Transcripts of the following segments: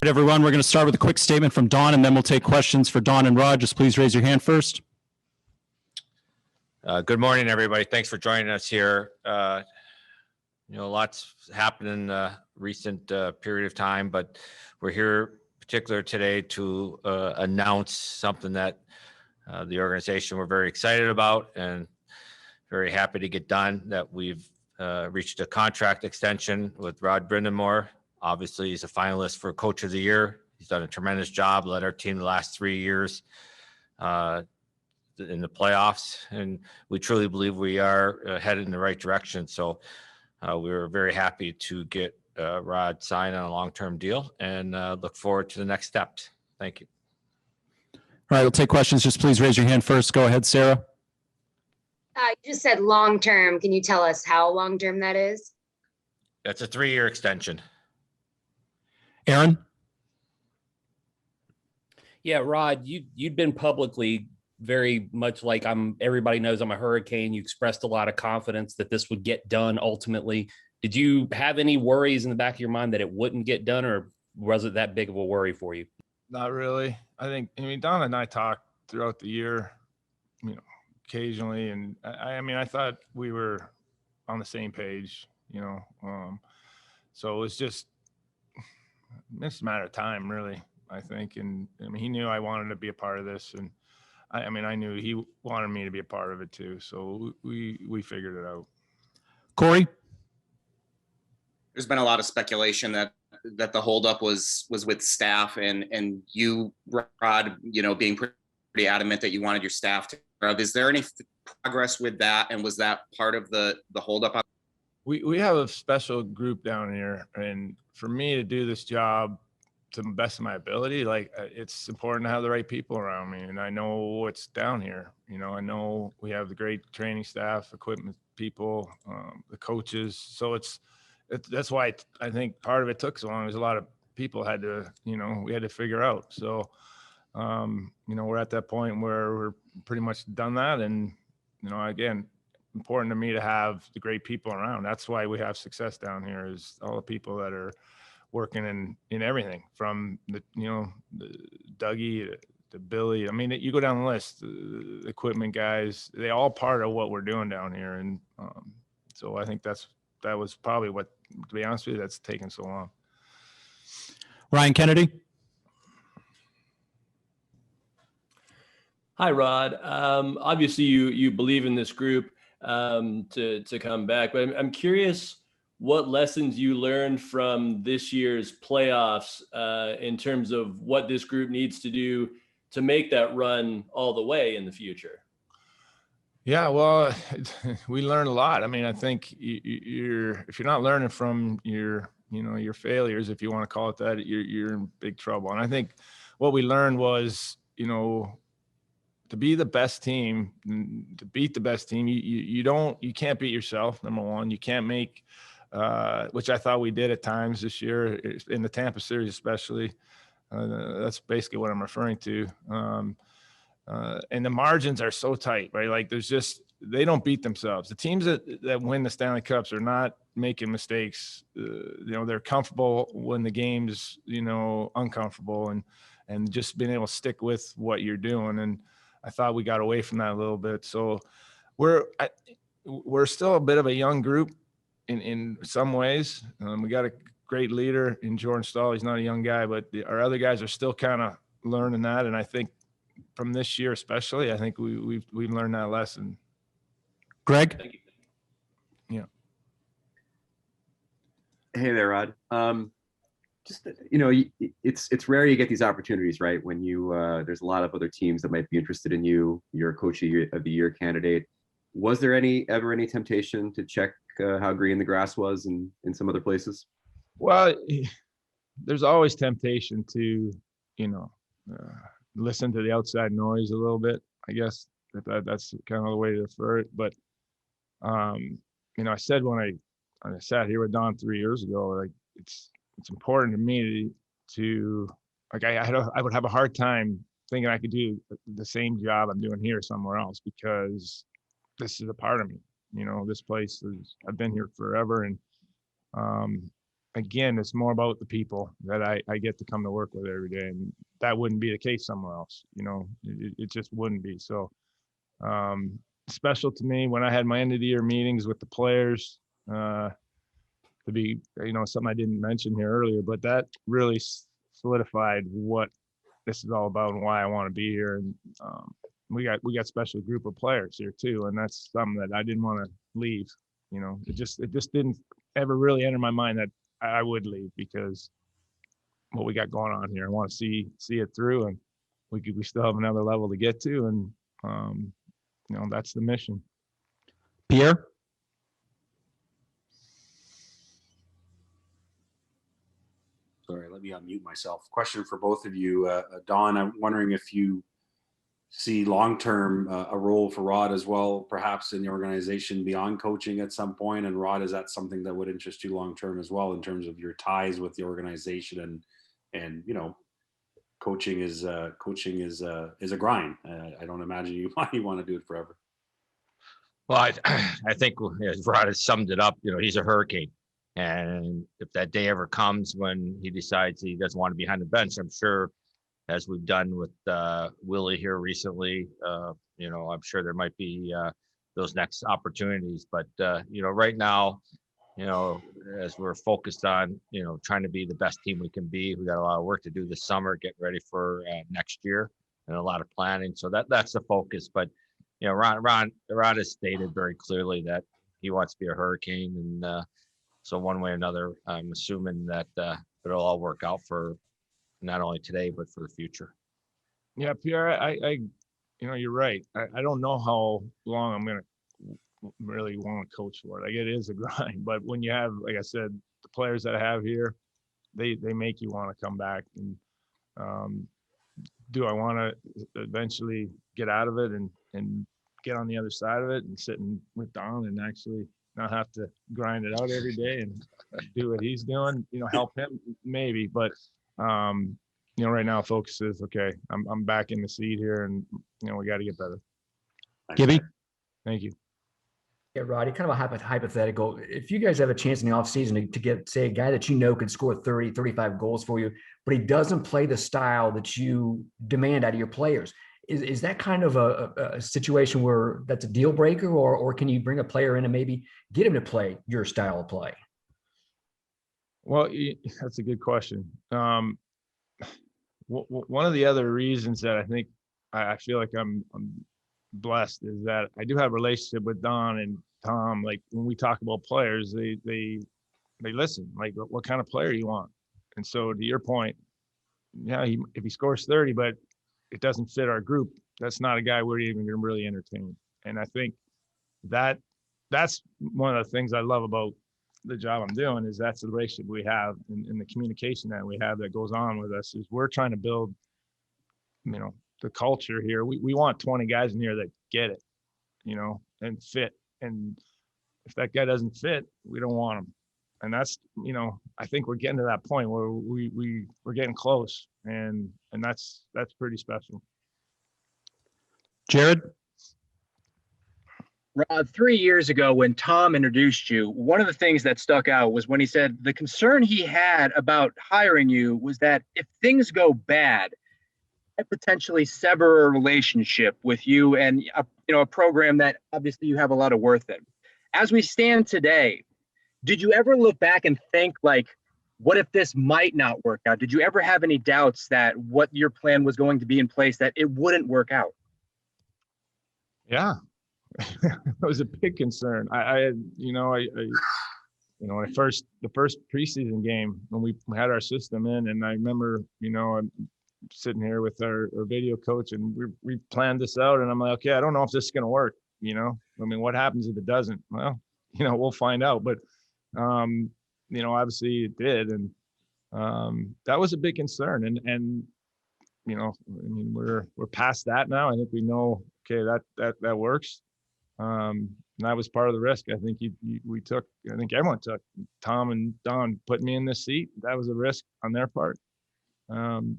everyone. We're going to start with a quick statement from Don, and then we'll take questions for Don and Rod. Just please raise your hand first. Good morning, everybody. Thanks for joining us here. Lots happened in the recent period of time, but we're here particular today to announce something that the organization we're very excited about and very happy to get done, that we've reached a contract extension with Brind'Amour. Obviously, he's a finalist for Coach of the Year. He's done a tremendous job, led our team the last 3 years in the playoffs, and we truly believe we are headed in the right direction. So we were very happy to get Rod signed on a long-term deal and look forward to the next steps. Thank you. All right, we'll take questions. Just please raise your hand first. Go ahead, Sarah. You just said long-term. Can you tell us how long-term that is? That's a 3-year extension. Aaron? Yeah, Rod, you'd been publicly very much like everybody knows I'm a hurricane. You expressed a lot of confidence that this would get done ultimately. Did you have any worries in the back of your mind that it wouldn't get done, or was it that big of a worry for you? Not really. I mean, Don and I talked throughout the year, occasionally. And I thought we were on the same page, so it was just a matter of time, really, I think. And he knew I wanted to be a part of this, and I knew he wanted me to be a part of it too. So we figured it out. Corey? There's been a lot of speculation that the holdup was with staff, and you, Rod, being pretty adamant that you wanted your staff to. Is there any progress with that? And was that part of the holdup? We have a special group down here, and for me to do this job to the best of my ability, it's important to have the right people around me. And I know what's down here. I know we have the great training staff, equipment people, the coaches. So that's why I think part of it took so long. There's a lot of people had to, we had to figure out. So, we're at that point where we're pretty much done that. And, again, important to me to have the great people around. That's why we have success down here, is all the people that are working in everything from the Dougie to Billy. I mean, you go down the list, the equipment guys, they all part of what we're doing down here. And so I think that was probably what, to be honest with you, that's taken so long. Ryan Kennedy? Hi, Rod. Obviously, you believe in this group to come back, but I'm curious what lessons you learned from this year's playoffs in terms of what this group needs to do to make that run all the way in the future. Yeah, well, we learned a lot. I think if you're not learning from your failures, if you want to call it that, you're in big trouble. And I think what we learned was, to be the best team, to beat the best team, you can't beat yourself. Number one, you can't make, which I thought we did at times this year in the Tampa series, especially. That's basically what I'm referring to. And the margins are so tight, right? They don't beat themselves. The teams that win the Stanley Cups are not making mistakes. They're comfortable when the game's, uncomfortable, and just being able to stick with what you're doing. And I thought we got away from that a little bit. So we're still a bit of a young group in some ways. We got a great leader in Jordan Stahl. He's not a young guy, but our other guys are still kind of learning that. And I think from this year especially, I think we've learned that lesson. Greg? Thank you. Yeah. Hey there, Rod. It's rare you get these opportunities, right? When there's a lot of other teams that might be interested in you. You're a Coach of the Year candidate. Was there ever any temptation to check how green the grass was in some other places? Well, there's always temptation to, listen to the outside noise a little bit. I guess that's kind of the way to refer it. But, I said when I sat here with Don 3 years ago, it's important to me to I would have a hard time thinking I could do the same job I'm doing here somewhere else, because this is a part of me. This place I've been here forever, and again, it's more about the people that I get to come to work with every day, and that wouldn't be the case somewhere else. It just wouldn't be. So special to me when I had my end of the year meetings with the players, to be, something I didn't mention here earlier, but that really solidified what this is all about and why I want to be here. And we got special group of players here too, and that's something that I didn't want to leave. It just didn't ever really enter my mind that I would leave, because what we got going on here, I want to see it through, and we still have another level to get to, and that's the mission. Pierre? Sorry, let me unmute myself. Question for both of you. Don, I'm wondering if you see long-term a role for Rod as well, perhaps in the organization beyond coaching at some point. And Rod, is that something that would interest you long-term as well in terms of your ties with the organization? And coaching is a grind. I don't imagine you want to do it forever. Well, I think as Rod has summed it up, he's a hurricane. And if that day ever comes when he decides he doesn't want to be behind the bench, I'm sure, as we've done with Willie here recently, I'm sure there might be those next opportunities. But, right now, as we're focused on, trying to be the best team we can be, we got a lot of work to do this summer, getting ready for next year, and a lot of planning. So that's the focus. But, Ron has stated very clearly that he wants to be a Hurricane. And so one way or another, I'm assuming that it'll all work out for not only today, but for the future. Yeah, Pierre, I you're right. I don't know how long I'm going to really want to coach for it. Like, it is a grind, but when you have, like I said, the players that I have here, they make you want to come back. And do I want to eventually get out of it and get on the other side of it and sit with Don and actually not have to grind it out every day and do what he's doing, help him maybe. But, right now focus is, okay, I'm back in the seat here, and, we got to get better. Gibby? Thank you. Yeah, Roddy, kind of a hypothetical. If you guys have a chance in the offseason to get, say, a guy that could score 30, 35 goals for you, but he doesn't play the style that you demand out of your players, is that kind of a situation where that's a deal breaker, or can you bring a player in and maybe get him to play your style of play? Well, that's a good question. One of the other reasons that I think I feel like I'm blessed is that I do have a relationship with Don and Tom. Like, when we talk about players, they listen. Like, what kind of player you want? And so, to your point, yeah, if he scores 30, but it doesn't fit our group, that's not a guy we're even going to really entertain. And I think that's one of the things I love about the job I'm doing, is that's the relationship we have, and the communication that we have that goes on with us. Is we're trying to build, the culture here. We want 20 guys in here that get it, and fit. And if that guy doesn't fit, we don't want him. And that's, I think we're getting to that point where we're getting close, and that's pretty special. Jared? Rod, 3 years ago when Tom introduced you, one of the things that stuck out was when he said the concern he had about hiring you was that if things go bad, it potentially sever a relationship with you and a program that obviously you have a lot of worth in. As we stand today, did you ever look back and think, like, what if this might not work out? Did you ever have any doubts that what your plan was going to be in place, that it wouldn't work out? Yeah. It was a big concern. The first preseason game when we had our system in, and I remember, I'm sitting here with our video coach, and we planned this out, and I'm like, okay, I don't know if this is going to work. What happens if it doesn't? Well, we'll find out. But, obviously it did. And that was a big concern. And we're past that now. I think we know, okay, that works. And that was part of the risk. I think we took. I think everyone took. Tom and Don put me in this seat. That was a risk on their part, and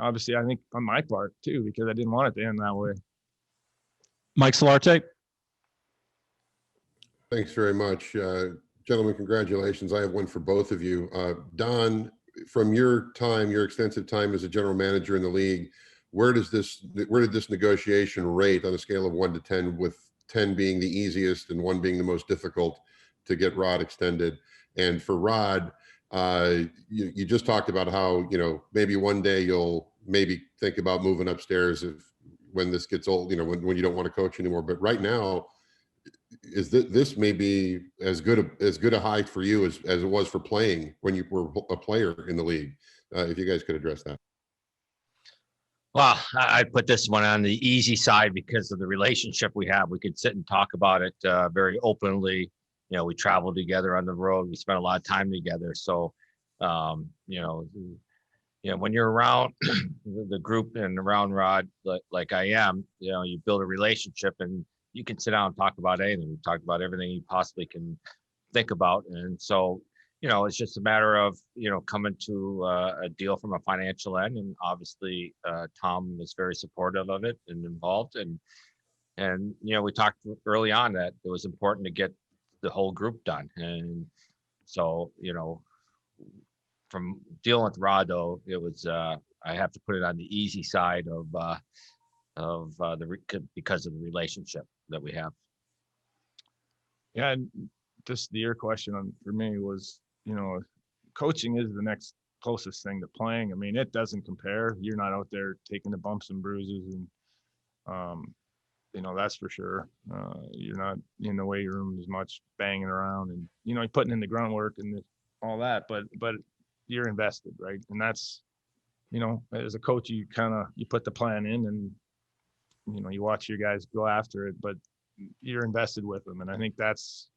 obviously I think on my part too, because I didn't want it to end that way. Mike Solarte? Thanks very much. Gentlemen, congratulations. I have one for both of you. Don, from your extensive time as a general manager in the league, where did this negotiation rate on a scale of 1 to 10, with 10 being the easiest and 1 being the most difficult to get Rod extended? And for Rod, you just talked about how, maybe one day you'll maybe think about moving upstairs when this gets old, when you don't want to coach anymore. But right now, is this may be as good a high for you as it was for playing when you were a player in the league? If you guys could address that. Well, I put this one on the easy side because of the relationship we have. We could sit and talk about it very openly. We traveled together on the road. We spent a lot of time together. So, when you're around the group and around Rod, like I am, you build a relationship and you can sit down and talk about anything. We talked about everything you possibly can think about. And so, it's just a matter of, coming to a deal from a financial end. And obviously, Tom was very supportive of it and involved. And we talked early on that it was important to get the whole group done. And so, from dealing with Rod, though, it was, I have to put it on the easy side because of the relationship that we have. Yeah, and just your question for me was, coaching is the next closest thing to playing. I mean, it doesn't compare. You're not out there taking the bumps and bruises, and that's for sure. You're not in the weight room as much, banging around, and you're putting in the grunt work and all that, but you're invested, right? And that's, as a coach, you put the plan in, and you watch your guys go after it, but you're invested with them. And I think that's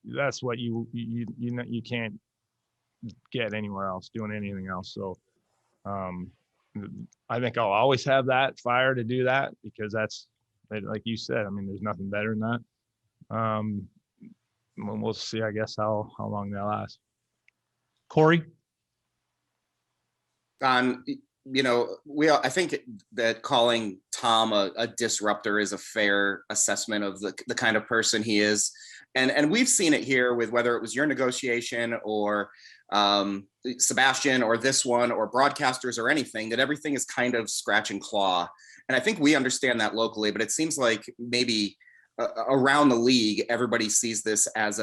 what you can't get anywhere else doing anything else. So I think I'll always have that fire to do that, because that's, like you said, I mean, there's nothing better than that. We'll see, I guess, how long that lasts. Corey? I think that calling Tom a disruptor is a fair assessment of the kind of person he is. And we've seen it here with whether it was your negotiation or Sebastian or this one or broadcasters or anything, that everything is kind of scratch and claw. And I think we understand that locally, but it seems like maybe around the league, everybody sees this as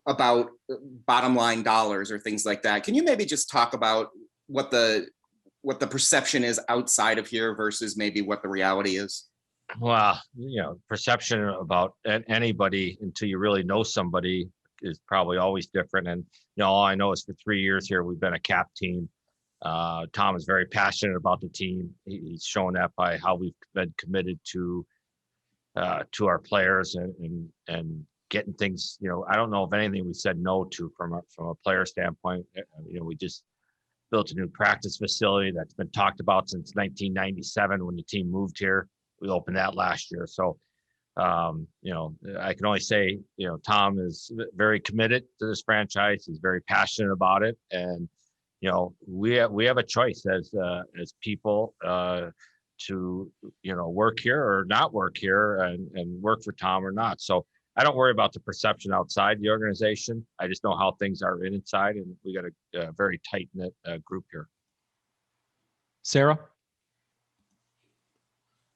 about bottom line dollars or things like that. Can you maybe just talk about what the perception is outside of here versus maybe what the reality is? Well, perception about anybody until you really know somebody is probably always different. And, all I know is for 3 years here, we've been a cap team. Tom is very passionate about the team. He's shown that by how we've been committed to our players and getting things, I don't know if anything we said no to from a player standpoint. We just built a new practice facility that's been talked about since 1997 when the team moved here. We opened that last year. So, I can only say, Tom is very committed to this franchise. He's very passionate about it. And, we have a choice as people to, work here or not work here and work for Tom or not. So I don't worry about the perception outside the organization. I just know how things are inside, and we got a very tight-knit group here. Sarah?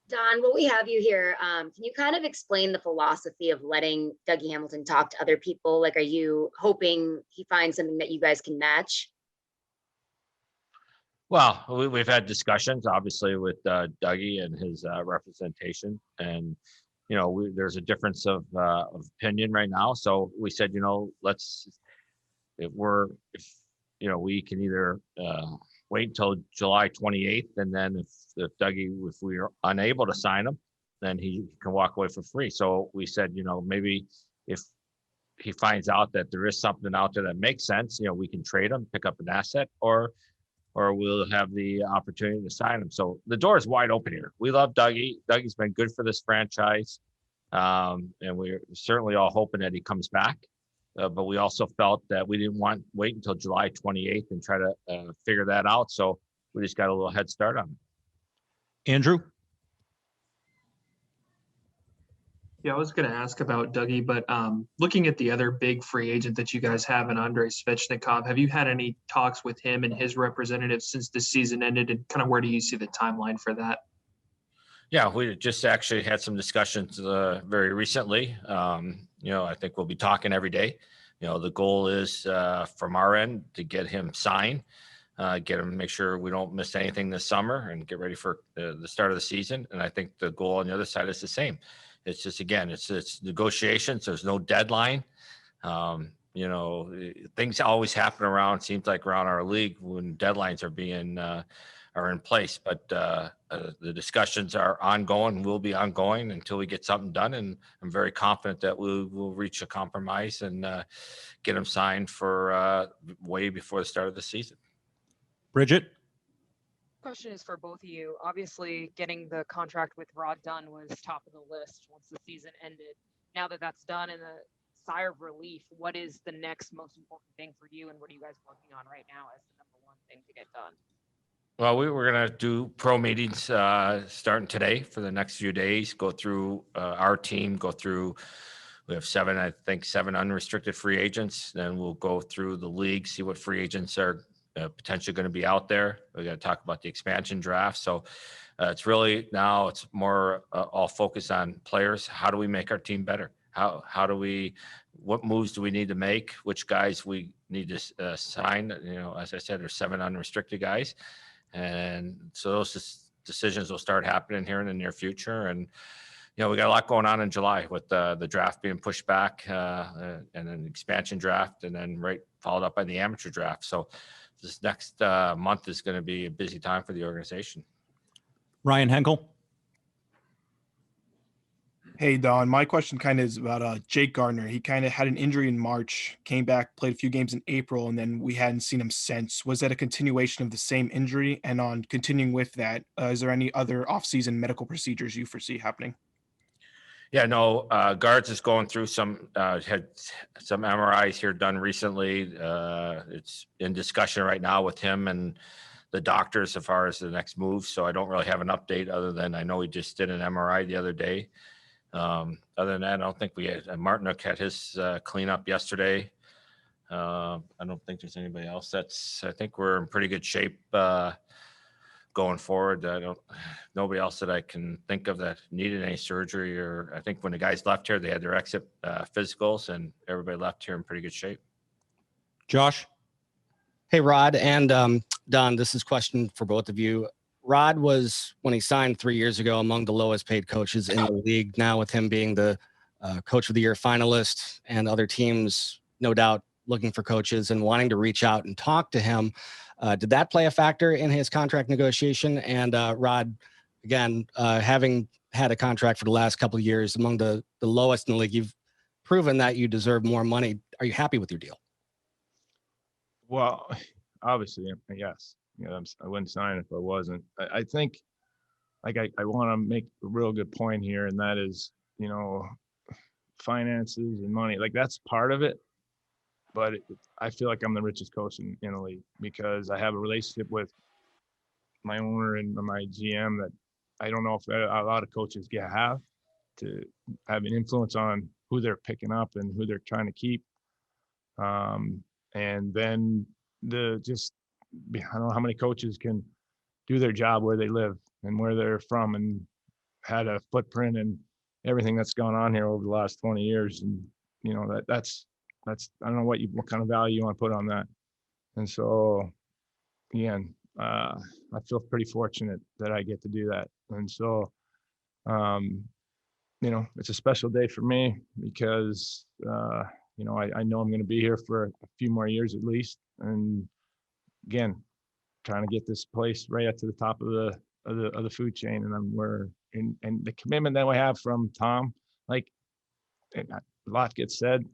Don, while we have you here, can you kind of explain the philosophy of letting Dougie Hamilton talk to other people? Like, are you hoping he finds something that you guys can match? Well, we've had discussions, obviously, with Dougie and his representation, and there's a difference of opinion right now. So we said, we can either wait until July 28th, and then if we are unable to sign him, then he can walk away for free. So we said, maybe if he finds out that there is something out there that makes sense, we can trade him, pick up an asset, or we'll have the opportunity to sign him. So the door is wide open here. We love Dougie. Dougie's been good for this franchise. And we're certainly all hoping that he comes back. But we also felt that we didn't want to wait until July 28th and try to figure that out. So we just got a little head start on it. Andrew? Yeah, I was going to ask about Dougie, but looking at the other big free agent that you guys have in Andrei Svechnikov, have you had any talks with him and his representatives since the season ended, and kind of where do you see the timeline for that? Yeah, we just actually had some discussions very recently. I think we'll be talking every day. The goal is from our end to get him signed, get him, make sure we don't miss anything this summer and get ready for the start of the season. And I think the goal on the other side is the same. It's just, again, it's negotiations. There's no deadline. Things always happen around, seems like around our league when deadlines are in place, but the discussions are ongoing, will be ongoing until we get something done. And I'm very confident that we will reach a compromise and get them signed for way before the start of the season. Bridget? Question is for both of you. Obviously, getting the contract with Rod done was top of the list once the season ended. Now that that's done and a sigh of relief, what is the next most important thing for you, and what are you guys working on right now as the number one thing to get done? Well, we were going to do pro meetings starting today for the next few days, go through our team, we have seven unrestricted free agents. Then we'll go through the league, see what free agents are potentially going to be out there. We got to talk about the expansion draft. So it's really now it's more all focused on players. How do we make our team better? What moves do we need to make? Which guys we need to sign? As I said, there's 7 unrestricted guys. And so those decisions will start happening here in the near future. And, we got a lot going on in July with the draft being pushed back and then the expansion draft, and then followed up by the amateur draft. So this next month is going to be a busy time for the organization. Ryan Henkel? Hey, Don, my question kind of is about Jake Gardner. He kind of had an injury in March, came back, played a few games in April, and then we hadn't seen him since. Was that a continuation of the same injury? And on continuing with that, is there any other offseason medical procedures you foresee happening? Yeah, no, Guards is going through had some MRIs here done recently. It's in discussion right now with him and the doctors as far as the next move. So I don't really have an update other than I know he just did an MRI the other day. Other than that, I don't think we had Martinook had his cleanup yesterday. I don't think there's anybody else. I think we're in pretty good shape going forward. Nobody else that I can think of that needed any surgery, or I think when the guys left here, they had their exit physicals and everybody left here in pretty good shape. Josh? Hey, Rod and Don, this is a question for both of you. Rod was, when he signed 3 years ago, among the lowest paid coaches in the league. Now with him being the coach of the year finalist and other teams, no doubt looking for coaches and wanting to reach out and talk to him. Did that play a factor in his contract negotiation? And Rod, again, having had a contract for the last couple of years, among the lowest in the league, you've proven that you deserve more money. Are you happy with your deal? Well, obviously, yes. I wouldn't sign if I wasn't. I think, I want to make a real good point here, and that is, finances and money. That's part of it. But I feel like I'm the richest coach in the league because I have a relationship with my owner and my GM that I don't know if a lot of coaches have to have an influence on who they're picking up and who they're trying to keep. And then I don't know how many coaches can do their job where they live and where they're from and had a footprint and everything that's gone on here over the last 20 years. And, that's I don't know what kind of value you want to put on that. And so, again, I feel pretty fortunate that I get to do that. And so, it's a special day for me because, I know I'm going to be here for a few more years at least. And again, trying to get this place right up to the top of the food chain. And and the commitment that we have from Tom, a lot gets said.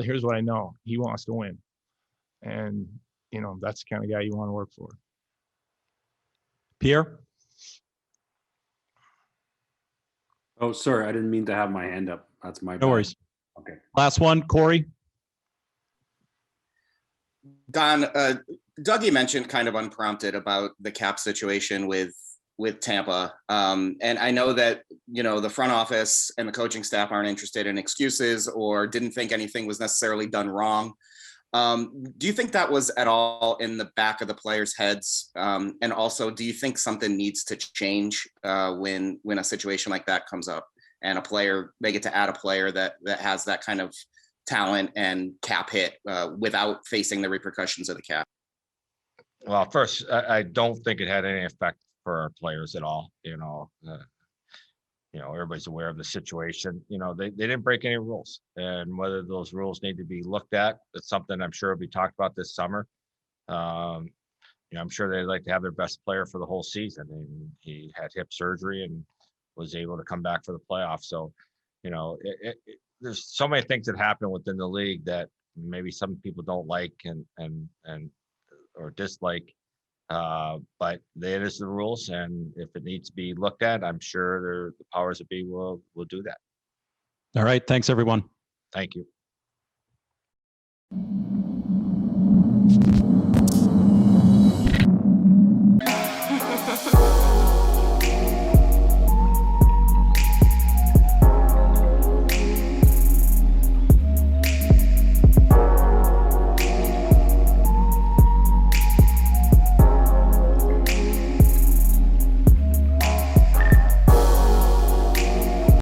Here's what I know. He wants to win. And, that's the kind of guy you want to work for. Pierre? Oh, sorry. I didn't mean to have my hand up. That's my bad. No worries. Okay. Last one, Corey? Don, Dougie mentioned kind of unprompted about the cap situation with with Tampa. And I know that, you know, the front office and the coaching staff aren't interested in excuses or didn't think anything was necessarily done wrong. Do you think that was at all in the back of the players' heads? And also, do you think something needs to change when a situation like that comes up and they get to add a player that has that kind of talent and cap hit without facing the repercussions of the cap? Well, first, I don't think it had any effect for our players at all. Everybody's aware of the situation. They didn't break any rules, and whether those rules need to be looked at, that's something I'm sure will be talked about this summer. I'm sure they'd like to have their best player for the whole season, and he had hip surgery and was able to come back for the playoffs. So, there's so many things that happen within the league that maybe some people don't like and or dislike. But that is the rules, and if it needs to be looked at, I'm sure the powers that be will do that. All right. Thanks, everyone. Thank you.